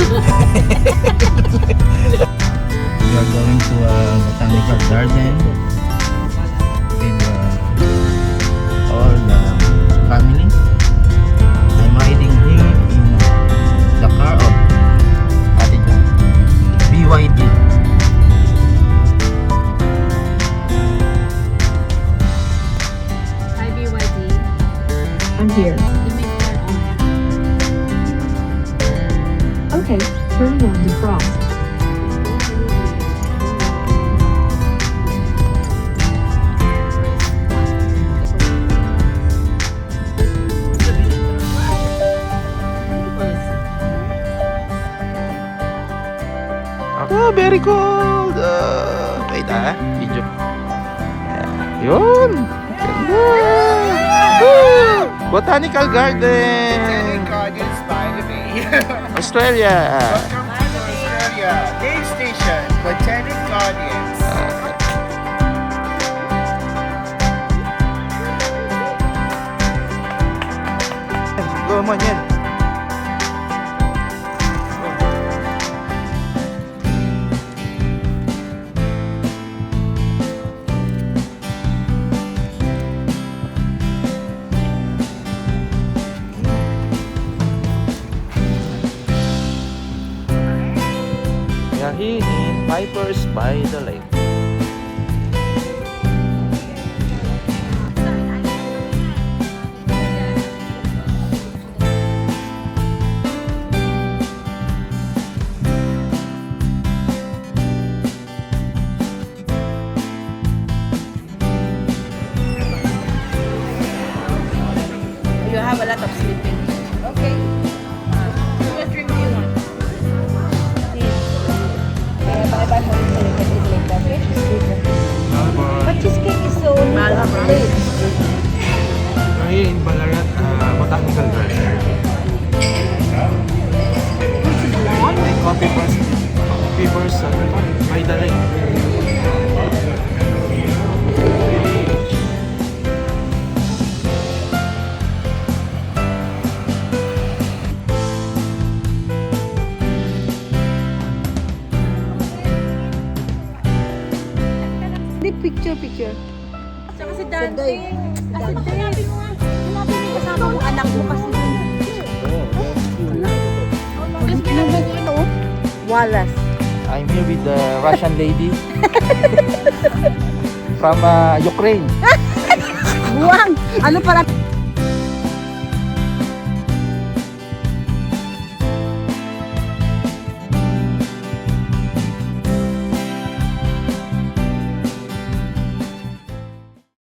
We are going to a botanical garden with all the family. I'm riding here in the car of Ate Jo, BYD. Hi BYD. I'm here. You may turn on. Okay, turning on defrost. Oh, very cold! Wait video. Yun! Ganda! Woo! Botanical Garden! Botanic Gardens by the Bay. Australia! Welcome to Australia. Dave Station, Botanic Gardens. Go mo yan! We are here in Pipers by the Lake. You have a lot of sleeping. Okay. What drink do you want? Bye-bye for the later. But cheesecake is so late. We're here in Ballarat Botanical Garden. Coffee Papers by the Lake. Picture. Saka si Dante. Kasi hanapin mo nga. Hanapin mo yung kasama mo, anak mo kasi. Wallace. I'm here with the Russian lady from Ukraine. Buwang! Ano para?